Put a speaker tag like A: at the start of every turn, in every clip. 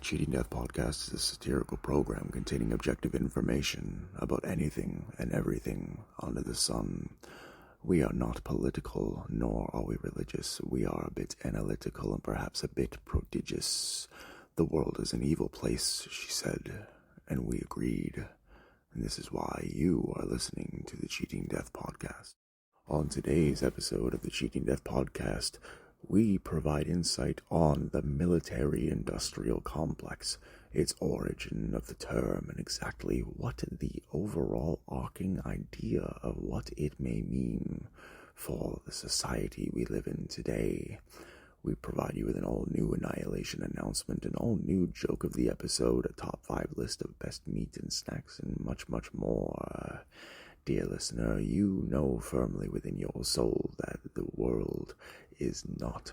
A: Cheating Death Podcast is a satirical program containing objective information about anything and everything under the sun. We are not political, nor are we religious. We are a bit analytical and perhaps a bit prodigious. The world is an evil place, she said, and we agreed. And this is why you are listening to the Cheating Death Podcast. On today's episode of the Cheating Death Podcast, we provide insight on the military-industrial complex, its origin of the term, and exactly what the overall arcing idea of what it may mean for the society we live in today. We provide you with an all-new Annihilation Announcement, an all-new joke of the episode, a top 5 list of best meat and snacks, and much, much more. Dear listener, you know firmly within your soul that the world is not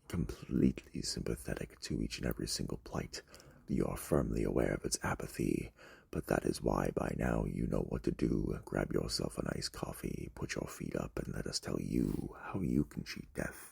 A: completely sympathetic to each and every single plight. You are firmly aware of its apathy, but that is why by now you know what to do. Grab yourself a nice coffee, put your feet up, and let us tell you how you can cheat death.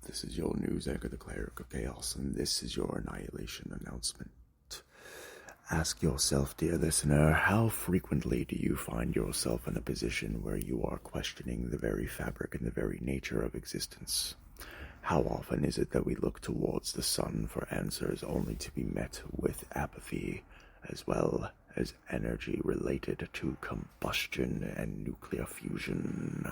A: This is your news anchor, the Cleric of Chaos, and this is your Annihilation Announcement. Ask yourself, dear listener, how frequently do you find yourself in a position where you are questioning the very fabric and the very nature of existence? How often is it that we look towards the sun for answers only to be met with apathy, as well as energy related to combustion and nuclear fusion?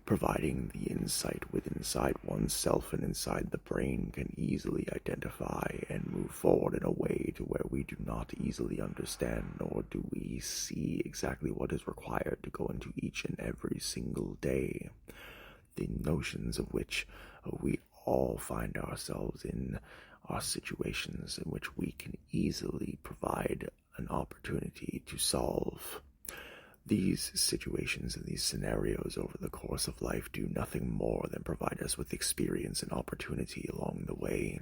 A: Providing the insight inside oneself and inside the brain can easily identify and move forward in a way to where we do not easily understand, nor do we see exactly what is required to go into each and every single day. The notions of which we all find ourselves in are situations in which we can easily provide an opportunity to solve. These situations and these scenarios over the course of life do nothing more than provide us with experience and opportunity along the way,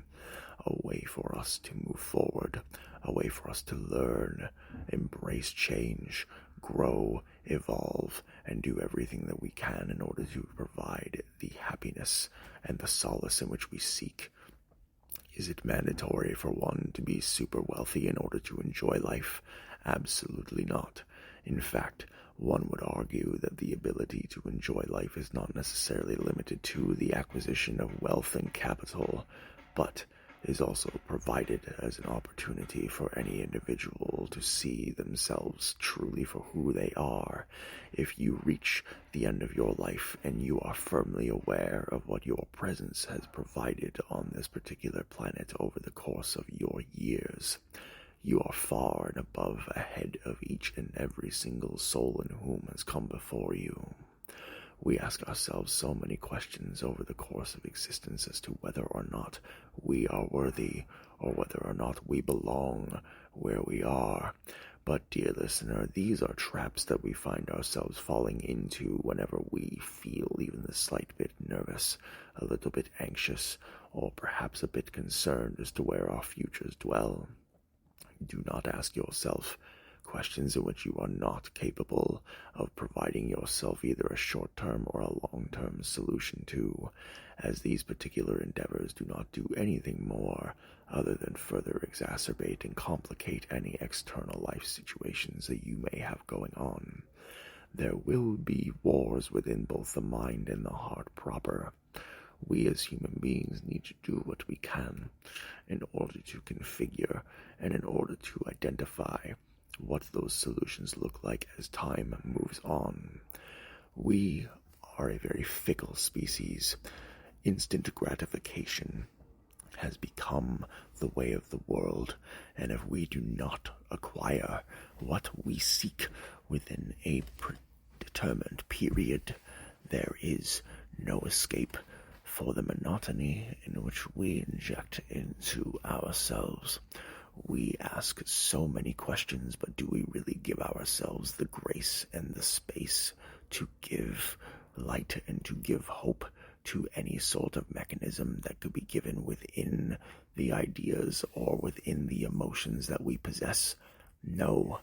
A: a way for us to move forward, a way for us to learn, embrace change, grow, evolve, and do everything that we can in order to provide the happiness and the solace in which we seek. Is it mandatory for one to be super wealthy in order to enjoy life? Absolutely not. In fact, one would argue that the ability to enjoy life is not necessarily limited to the acquisition of wealth and capital, but is also provided as an opportunity for any individual to see themselves truly for who they are. If you reach the end of your life and you are firmly aware of what your presence has provided on this particular planet over the course of your years, you are far and above ahead of each and every single soul in whom has come before you. We ask ourselves so many questions over the course of existence as to whether or not we are worthy, or whether or not we belong where we are. But, dear listener, these are traps that we find ourselves falling into whenever we feel even the slight bit nervous, a little bit anxious, or perhaps a bit concerned as to where our futures dwell. Do not ask yourself questions in which you are not capable of providing yourself either a short-term or a long-term solution to, as these particular endeavors do not do anything more other than further exacerbate and complicate any external life situations that you may have going on. There will be wars within both the mind and the heart proper. We as human beings need to do what we can in order to configure and in order to identify what those solutions look like as time moves on. We are a very fickle species. Instant gratification has become the way of the world, and if we do not acquire what we seek within a predetermined period, there is no escape for the monotony in which we inject into ourselves. We ask so many questions, but do we really give ourselves the grace and the space to give light and to give hope to any sort of mechanism that could be given within the ideas or within the emotions that we possess? No.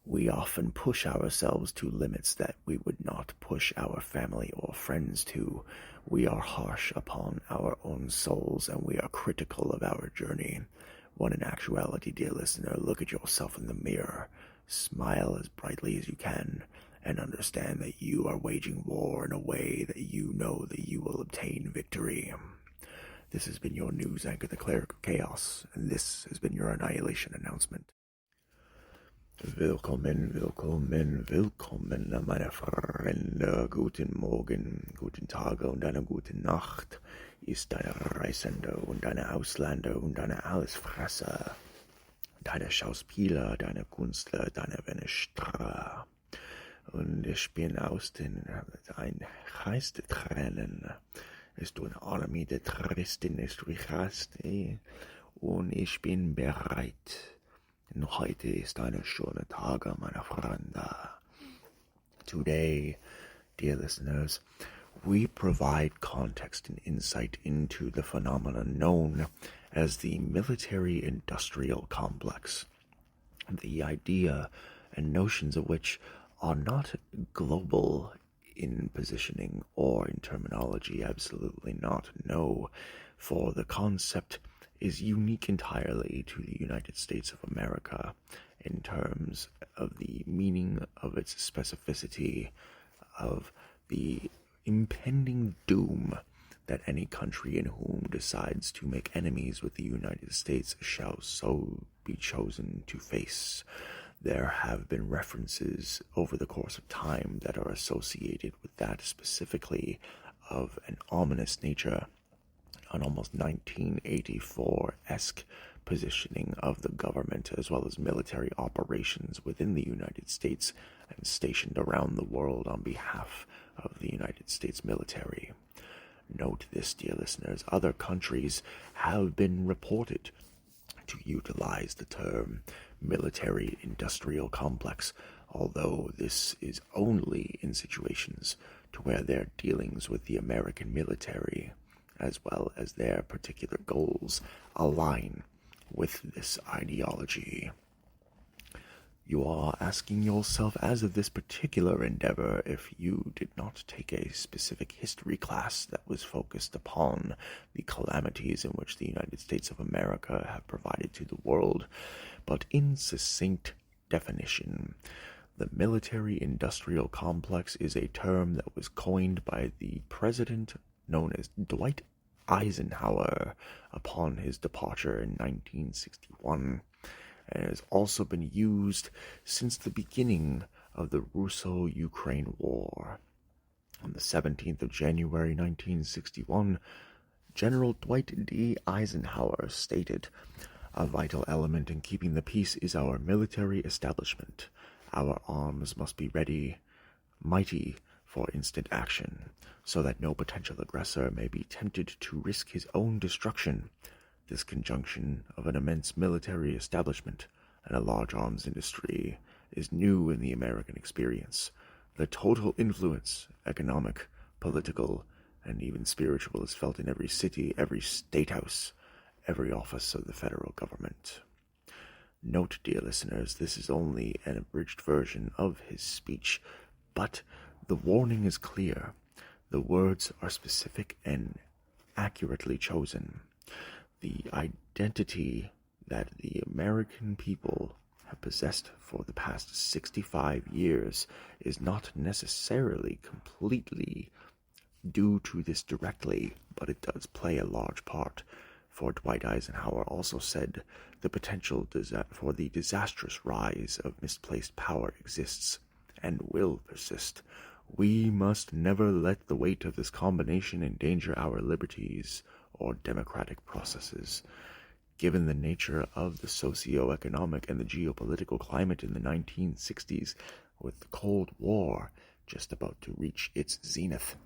A: We often push ourselves to limits that we would not push our family or friends to. We are harsh upon our own souls, and we are critical of our journey. When in actuality, dear listener, look at yourself in the mirror, smile as brightly as you can, and understand that you are waging war in a way that you know that you will obtain victory. This has been your news anchor, the Cleric of Chaos, and this has been your Annihilation Announcement. Willkommen, willkommen, willkommen, meine Freunde. Guten Morgen, guten Tag und eine gute Nacht. Ist deine Reisende und deine Ausländer und deine Allesfresser, deine Schauspieler, deine Künstler, deine Venestra. Und ich bin aus den ein Geist der Tränen. Ist du eine Armee der Tristin, ist du hast, und ich bin bereit. Heute ist eine schöne Tage, meine Freunde. Today, dear listeners, we provide context and insight into the phenomenon known as the military-industrial complex. The idea and notions of which are not global in positioning or in terminology, absolutely not, no, for the concept is unique entirely to the United States of America in terms of the meaning of its specificity, of the impending doom that any country in whom decides to make enemies with the United States shall so be chosen to face. There have been references over the course of time that are associated with that specifically of an ominous nature, an almost 1984-esque positioning of the government as well as military operations within the United States and stationed around the world on behalf of the United States military. Note this, dear listeners, other countries have been reported to utilize the term military-industrial complex, although this is only in situations to where their dealings with the American military as well as their particular goals align with this ideology. You are asking yourself, as of this particular endeavor, if you did not take a specific history class that was focused upon the calamities in which the United States of America have provided to the world, but in succinct definition, the military-industrial complex is a term that was coined by the president known as Dwight Eisenhower upon his departure in 1961, and has also been used since the beginning of the Russo-Ukraine War. On the 17th of January 1961, General Dwight D. Eisenhower stated, "A vital element in keeping the peace is our military establishment. Our arms must be ready, mighty, for instant action, so that no potential aggressor may be tempted to risk his own destruction. This conjunction of an immense military establishment and a large arms industry is new in the American experience. The total influence, economic, political, and even spiritual, is felt in every city, every state house, every office of the federal government." Note, dear listeners, this is only an abridged version of his speech, but the warning is clear. The words are specific and accurately chosen. The identity that the American people have possessed for the past 65 years is not necessarily completely due to this directly, but it does play a large part. For Dwight Eisenhower also said the potential for the disastrous rise of misplaced power exists and will persist. We must never let the weight of this combination endanger our liberties or democratic processes. Given the nature of the socio-economic and the geopolitical climate in the 1960s, with the Cold War just about to reach its zenith,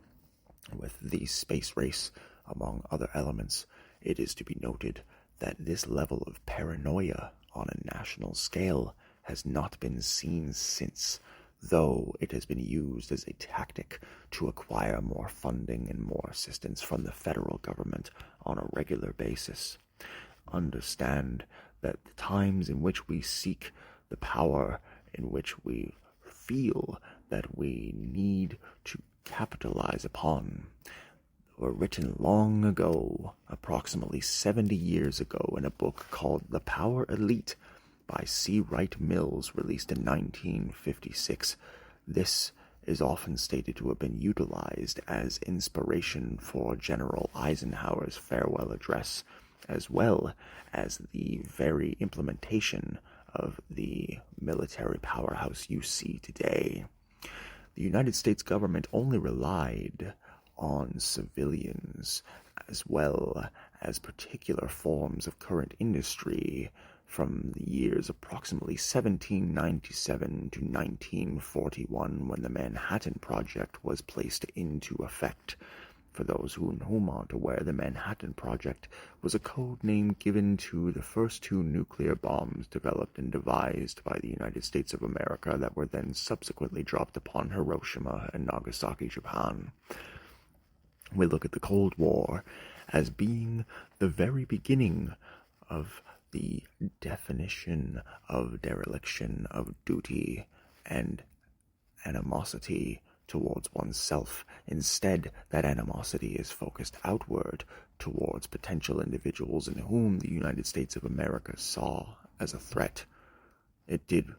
A: with the space race among other elements, it is to be noted that this level of paranoia on a national scale has not been seen since, though it has been used as a tactic to acquire more funding and more assistance from the federal government on a regular basis. Understand that the times in which we seek the power, in which we feel that we need to capitalize upon, were written long ago, approximately 70 years ago, in a book called The Power Elite by C. Wright Mills, released in 1956. This is often stated to have been utilized as inspiration for General Eisenhower's farewell address, as well as the very implementation of the military powerhouse you see today. The United States government only relied on civilians as well as particular forms of current industry from the years approximately 1797 to 1941, when the Manhattan Project was placed into effect. For those whom aren't aware, the Manhattan Project was a code name given to the first two nuclear bombs developed and devised by the United States of America that were then subsequently dropped upon Hiroshima and Nagasaki, Japan. We look at the Cold War as being the very beginning of the definition of dereliction of duty and animosity towards oneself. Instead, that animosity is focused outward towards potential individuals in whom the United States of America saw as a threat. It did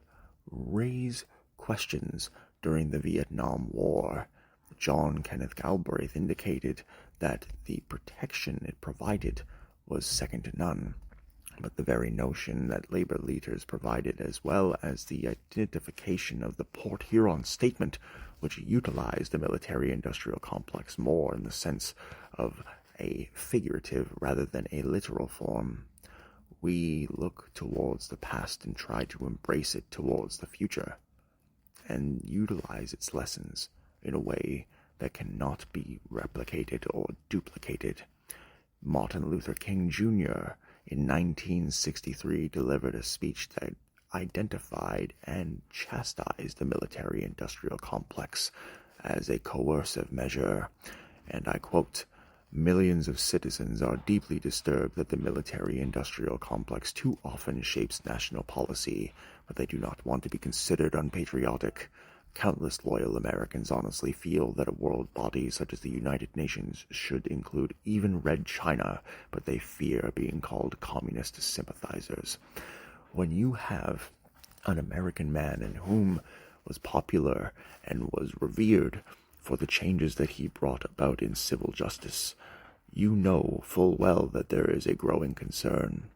A: raise questions during the Vietnam War. John Kenneth Galbraith indicated that the protection it provided was second to none. But the very notion that labor leaders provided, as well as the identification of the Port Huron Statement, which utilized the military-industrial complex more in the sense of a figurative rather than a literal form. We look towards the past and try to embrace it towards the future, and utilize its lessons in a way that cannot be replicated or duplicated. Martin Luther King Jr. in 1963 delivered a speech that identified and chastised the military-industrial complex as a coercive measure, and I quote, "Millions of citizens are deeply disturbed that the military-industrial complex too often shapes national policy, but they do not want to be considered unpatriotic. Countless loyal Americans honestly feel that a world body such as the United Nations should include even Red China, but they fear being called communist sympathizers." When you have an American man in whom was popular and was revered for the changes that he brought about in civil justice, You know full well that there is a growing concern.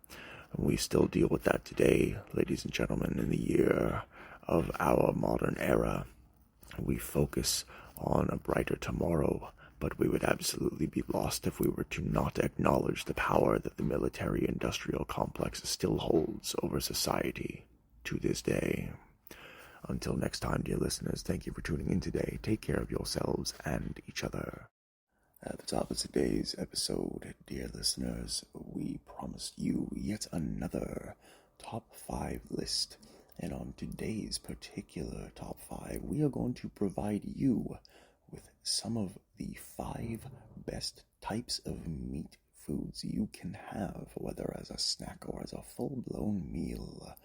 A: We still deal with that today, ladies and gentlemen, in the year of our modern era. We focus on a brighter tomorrow, but we would absolutely be lost if we were to not acknowledge the power that the military-industrial complex still holds over society to this day. Until next time, dear listeners, thank you for tuning in today. Take care of yourselves and each other. At the top of today's episode, dear listeners, we promised you yet another top 5 list. And on today's particular top 5, we are going to provide you with some of the 5 best types of meat foods you can have, whether as a snack or as a full-blown meal.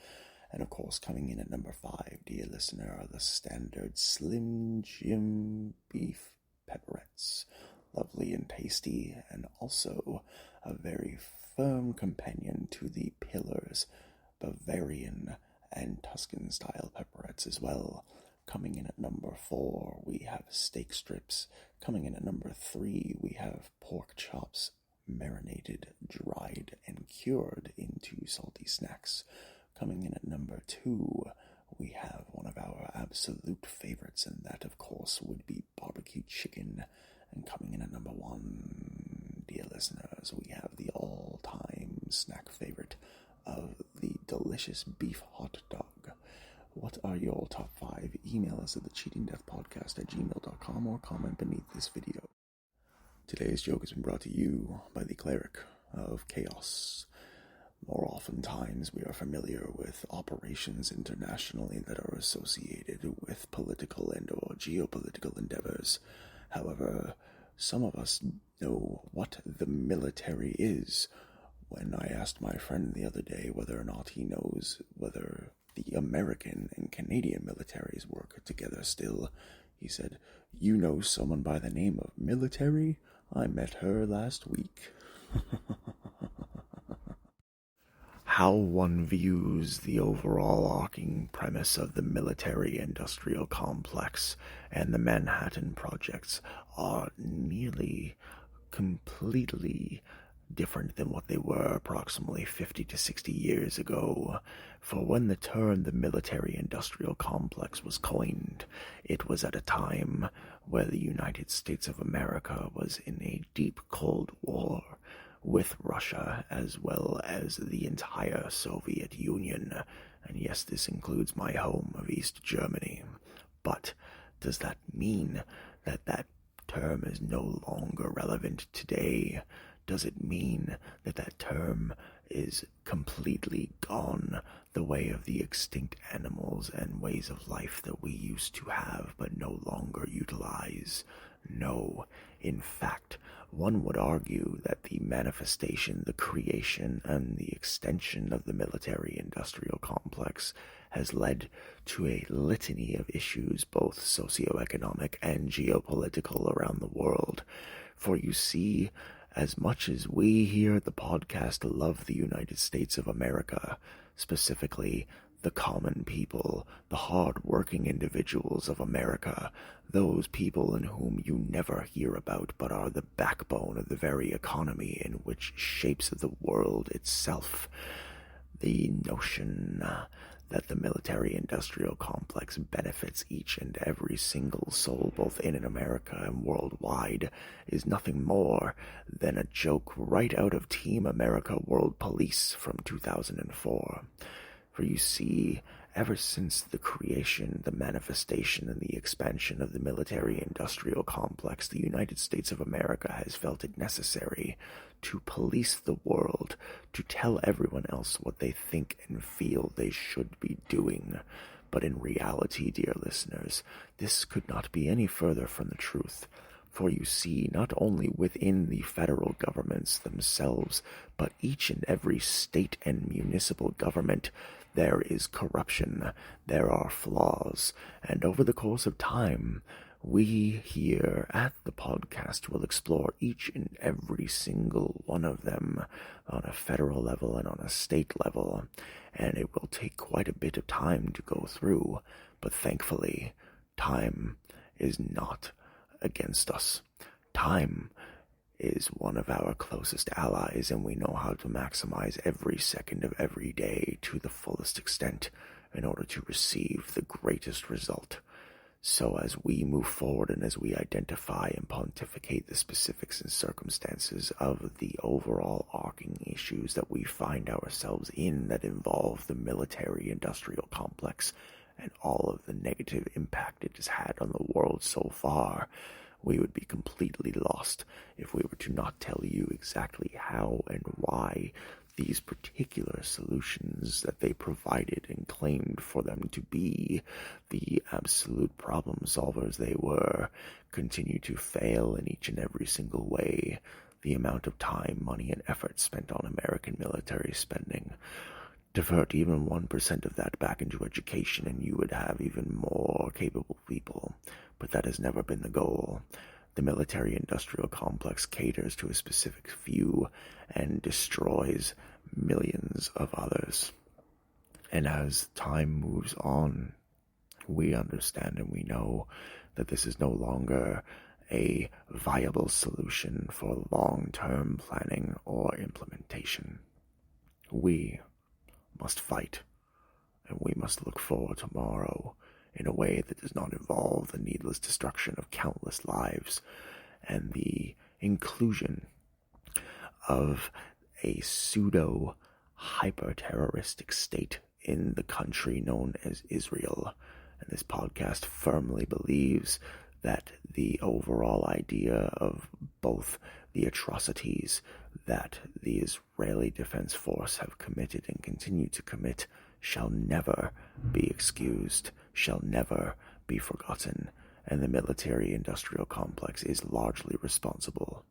A: And of course, coming in at number 5, dear listener, are the standard Slim Jim beef pepperettes. Lovely and tasty, and also a very firm companion to the Pillars Bavarian and Tuscan style pepperettes as well. Coming in at number 4, we have steak strips. Coming in at number 3, we have pork chops marinated, dried, and cured into salty snacks. Coming in at number 2, we have one of our absolute favorites, and that of course would be barbecue chicken. And coming in at number 1, dear listeners, we have the all-time snack favorite of the delicious beef hot dog. What are your top 5? Email us at thecheatingdeathpodcast@gmail.com or comment beneath this video. Today's joke has been brought to you by the Cleric of Chaos. More oftentimes, we are familiar with operations internationally that are associated with political and or geopolitical endeavors. However, some of us know what the military is. When I asked my friend the other day whether or not he knows whether the American and Canadian militaries work together still, he said, "You know someone by the name of military? I met her last week." How one views the overall arcing premise of the military-industrial complex and the Manhattan Projects are nearly completely different than what they were approximately 50 to 60 years ago. For when the term the military-industrial complex was coined, it was at a time where the United States of America was in a deep Cold War with Russia, as well as the entire Soviet Union, and yes, this includes my home of East Germany. But does that mean that that term is no longer relevant today? Does it mean that that term is completely gone, the way of the extinct animals and ways of life that we used to have but no longer utilize? No. In fact, one would argue that the manifestation, the creation, and the extension of the military-industrial complex has led to a litany of issues, both socioeconomic and geopolitical, around the world. For you see, as much as we here at the podcast love the United States of America, specifically the common people, the hard-working individuals of America, those people in whom you never hear about but are the backbone of the very economy in which shapes the world itself, the notion that the military-industrial complex benefits each and every single soul both in America and worldwide is nothing more than a joke right out of Team America World Police from 2004. For you see, ever since the creation, the manifestation, and the expansion of the military-industrial complex, the United States of America has felt it necessary to police the world, to tell everyone else what they think and feel they should be doing. But in reality, dear listeners, this could not be any further from the truth. For you see, not only within the federal governments themselves, but each and every state and municipal government, there is corruption, there are flaws, and over the course of time, we here at the podcast will explore each and every single one of them on a federal level and on a state level, and it will take quite a bit of time to go through, but thankfully, time is not against us. Time is one of our closest allies, and we know how to maximize every second of every day to the fullest extent in order to receive the greatest result. So as we move forward and as we identify and pontificate the specifics and circumstances of the overall arcing issues that we find ourselves in that involve the military-industrial complex and all of the negative impact it has had on the world so far, we would be completely lost if we were to not tell you exactly how and why these particular solutions that they provided and claimed for them to be the absolute problem solvers they were continue to fail in each and every single way. The amount of time, money, and effort spent on American military spending. Divert even 1% of that back into education and you would have even more capable people. But that has never been the goal. The military-industrial complex caters to a specific few and destroys millions of others. And as time moves on, we understand and we know that this is no longer a viable solution for long-term planning or implementation. We must fight, and we must look for tomorrow in a way that does not involve the needless destruction of countless lives and the inclusion of a pseudo-hyper-terroristic state in the country known as Israel. And this podcast firmly believes that the overall idea of both the atrocities that the Israeli Defense Force have committed and continue to commit shall never be excused, shall never be forgotten, and the military-industrial complex is largely responsible.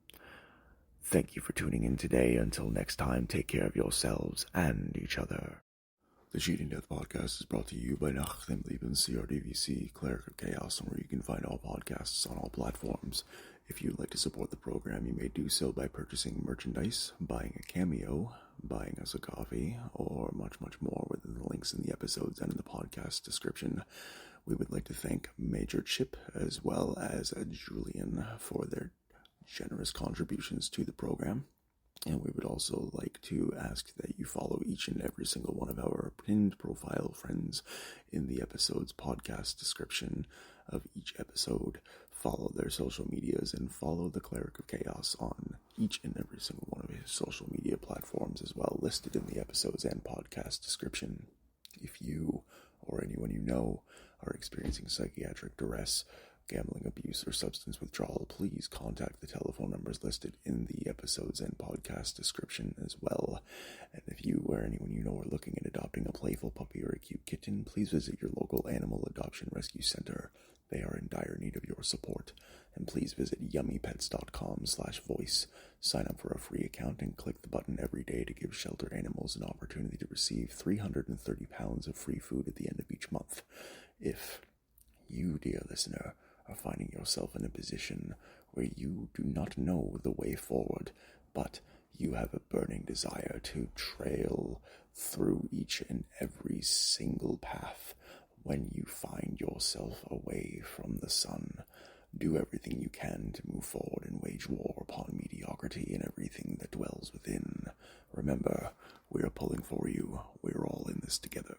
A: Thank you for tuning in today. Until next time, take care of yourselves and each other. The Cheating Death Podcast is brought to you by Nachdem Leben CRDVC, Cleric of Chaos, where you can find all podcasts on all platforms. If you'd like to support the program, you may do so by purchasing merchandise, buying a cameo, buying us a coffee, or much, much more within the links in the episodes and in the podcast description. We would like to thank Major Chip as well as Julian for their generous contributions to the program. And we would also like to ask that you follow each and every single one of our pinned profile friends in the episode's podcast description of each episode. Follow their social medias and follow the Cleric of Chaos on each and every single one of his social media platforms as well, listed in the episodes and podcast description. If you or anyone you know are experiencing psychiatric duress, gambling abuse, or substance withdrawal, please contact the telephone numbers listed in the episodes and podcast description as well. And if you or anyone you know are looking at adopting a playful puppy or a cute kitten, please visit your local animal adoption rescue center. They are in dire need of your support. And please visit yummypets.com/voice. Sign up for a free account and click the button every day to give shelter animals an opportunity to receive 330 pounds of free food at the end of each month. If you, dear listener, are finding yourself in a position where you do not know the way forward, but you have a burning desire to trail through each and every single path when you find yourself away from the sun, do everything you can to move forward and wage war upon mediocrity and everything that dwells within. Remember, we are pulling for you. We're all in this together.